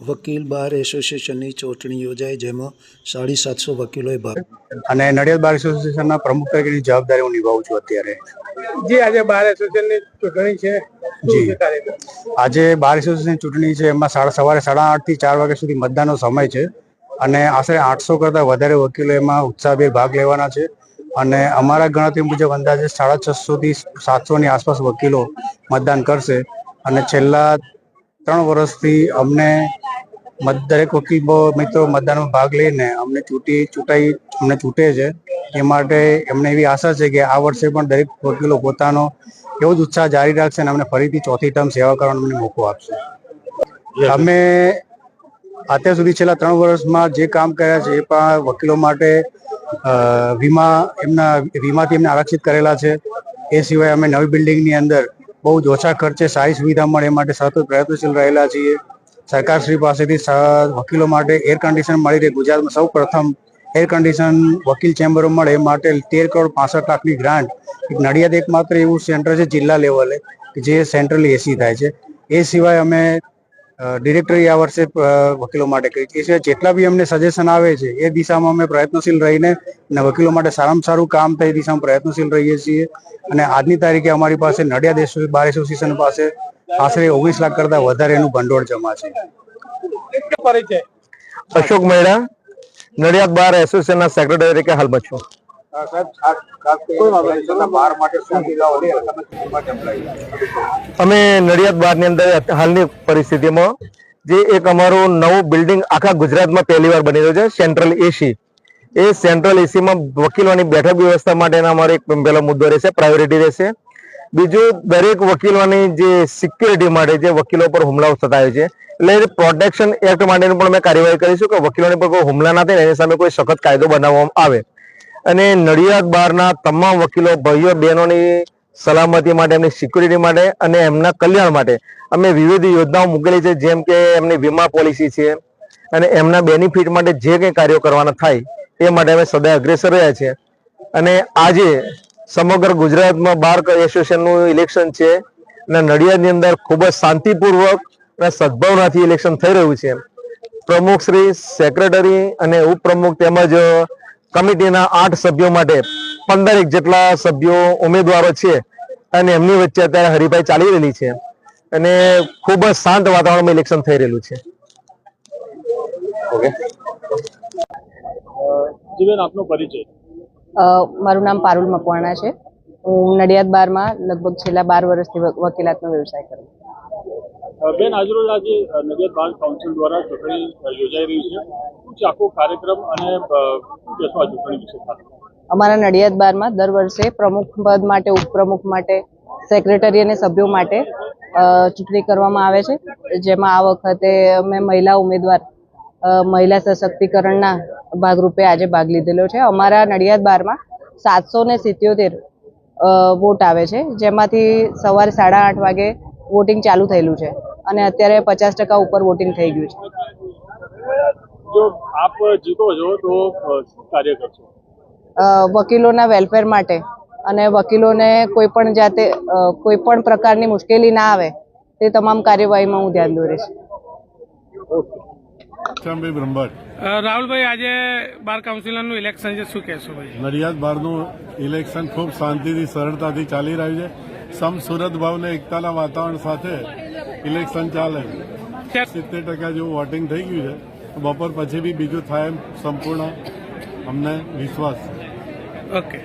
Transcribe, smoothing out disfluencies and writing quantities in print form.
વકીલ બાર એસોસિએશનની ચૂંટણી યોજાઈ, જેમાં 750 વકીલોએ ભાગ અને નડિયાદ બાર એસોસિએશનના પ્રમુખ તરીકેની જવાબદારી હું નિભાવું છું અત્યારે. જી, આજે બાર એસોસિએશનની ચૂંટણી છે. જી, આજે બાર એસોસિએશનની ચૂંટણી છે. એમાં સવારે 8:30 થી 4 વાગ્યા સુધી મતદાનનો સમય છે અને આશરે 800 કરતાં વધારે વકીલો એમાં ઉત્સાહભેર ભાગ લેવાના છે. અને અમારા ગણતરી મુજબ અંદાજે 650 થી 700 ની આસપાસ વકીલો મતદાન કરશે. અને છેલ્લા 3 વર્ષથી અમને દરેક વકીલ મિત્રો મતદાનમાં ભાગ લઈને અમને છૂટે છે. એ માટે એમને એવી આશા છે કે આ વર્ષે પણ દરેક વકીલો પોતાનો એવો જ ઉત્સાહ જારી રાખશે અને અમને ફરીથી ચોથી ટર્મ સેવા કરવાનો અમને મોકો આપશે. અમે અત્યાર સુધી છેલ્લા 3 વર્ષમાં જે કામ કર્યા છે એ પણ વકીલો માટે વીમાથી એમને આરક્ષિત કરેલા છે. એ સિવાય અમે નવી બિલ્ડિંગની અંદર બહુ જ ઓછા ખર્ચે સારી સુવિધા મળે એ માટે સતત પ્રયત્નશીલ રહેલા છીએ. સરકારશ્રી પાસેથી વકીલો માટે એર કન્ડિશન મળી રહે, ગુજરાતમાં સૌ પ્રથમ એર કન્ડિશન વકીલ ચેમ્બરો મળે એ માટે 13,65,00,000ની ગ્રાન્ટ. નડિયાદ એકમાત્ર એવું સેન્ટર છે જિલ્લા લેવલે કે જે સેન્ટ્રલી એસી થાય છે. એ સિવાય અમે ડિરેક્ટરી આ વર્ષે વકીલો માટે કરી છે. એ સિવાય જેટલા બી અમને સજેશન આવે છે એ દિશામાં અમે પ્રયત્નશીલ રહીને અને વકીલો માટે સારામાં સારું કામ થાય એ દિશામાં પ્રયત્નશીલ રહીએ છીએ. અને આજની તારીખે અમારી પાસે નડિયાદ બાર એસોસિએશન પાસે આશરે 19 લાખ કરતાં વધારે એનું ભંડોળ જમા છે. અશોક મહેડા, નડિયાદ બાર એસોસિએશનના સેક્રેટરી તરીકે હાલમાં છું. અમે નડિયાદ બારની અંદર હાલની પરિસ્થિતિમાં જે એક અમારું નવું બિલ્ડિંગ આખા ગુજરાતમાં પહેલી વાર બની રહ્યું છે, સેન્ટ્રલ એસી. એ સેન્ટ્રલ એસીમાં વકીલોની બેઠક વ્યવસ્થા માટેના અમારો એક પહેલો મુદ્દો રહેશે, પ્રાયોરિટી રહેશે. બીજું, દરેક વકીલોની જે સિક્યુરિટી માટે જે વકીલો પર હુમલાઓ થતા હોય છે, એટલે પ્રોટેક્શન એક્ટ માટેની પણ અમે કાર્યવાહી કરીશું કે વકીલોને પર કોઈ હુમલા ના થાય એની સામે કોઈ સખત કાયદો બનાવવામાં આવે. અને નડિયાદ બારના તમામ વકીલો ભાઈઓ બહેનોની સલામતી માટે, એમની સિક્યુરિટી માટે અને એમના કલ્યાણ માટે અમે વિવિધ યોજનાઓ મૂકેલી છે, જેમ કે એમની વીમા પોલિસી છે અને એમના બેનિફિટ માટે જે કંઈ કાર્યો કરવાના થાય એ માટે અમે સદાય અગ્રેસર રહ્યા છીએ. અને આજે સમગ્ર ગુજરાતમાં બાર એસોસિએશનનું ઇલેક્શન છે અને નડિયાદની અંદર ખૂબ જ શાંતિપૂર્વક અને સદભાવનાથી ઇલેક્શન થઈ રહ્યું છે. પ્રમુખ શ્રી, સેક્રેટરી અને ઉપપ્રમુખ તેમજ કમિટીના 8 સભ્યો માટે 15 જેટલા સભ્યો ઉમેદવારો છે અને એમની વચ્ચે અત્યારે હરીફાઈ ચાલી રહેલી છે અને ખૂબ જ શાંત વાતાવરણમાં ઇલેક્શન થઈ રહેલું છે. જીવન, આપનો પરિચય. મારું નામ પારુલ મકવાણા છે. હું નડિયાદ બારમાં લગભગ છેલ્લા 12 વર્ષથી વકીલાતનો વ્યવસાય કરું છું. બેન, આજરોજ આજે નડિયાદ બાર કાઉન્સિલ દ્વારા ચૂંટણી યોજાઈ રહી છે. શું છે આખો કાર્યક્રમ અને શું કહેશો આ ચૂંટણી વિશે? અમારા નડિયાદ બારમાં દર વર્ષે પ્રમુખ પદ માટે, ઉપપ્રમુખ માટે, સેક્રેટરી અને સભ્યો માટે ચૂંટણી કરવામાં આવે છે, જેમાં આ વખતે અમે મહિલા ઉમેદવાર મહિલા સશક્તિકરણના ભાગરૂપે આજે ભાગ લીધેલો છે. અમારા નડિયાદ બારમાં 777 વોટ આવે છે, જેમાંથી સવારે 8:30 વાગે વોટિંગ ચાલુ થયેલું છે અને અત્યારે 50% ઉપર વોટિંગ થઈ ગયું છે. જો આપ જીતો છો તો શું કાર્ય કરશો? વકીલોના વેલફેર માટે અને વકીલોને કોઈ પણ પ્રકારની મુશ્કેલી ના આવે તે તમામ કાર્યવાહીમાં હું ધ્યાન દોરીશ. રાહુલભાઈ, આજે બાર કાઉન્સિલરનું ઇલેક્શન છે, શું કહેશો ભાઈ? નડિયાદ બારનું ઇલેક્શન ખૂબ શાંતિથી, સરળતાથી ચાલી રહ્યું છે. સમસુરત ભાવને એકતાના વાતાવરણ સાથે ઇલેક્શન ચાલે. 70% જેવું વોટિંગ થઈ ગયું છે. બપોર પછી બી બીજું થાય એમ સંપૂર્ણ અમને વિશ્વાસ છે. ઓકે.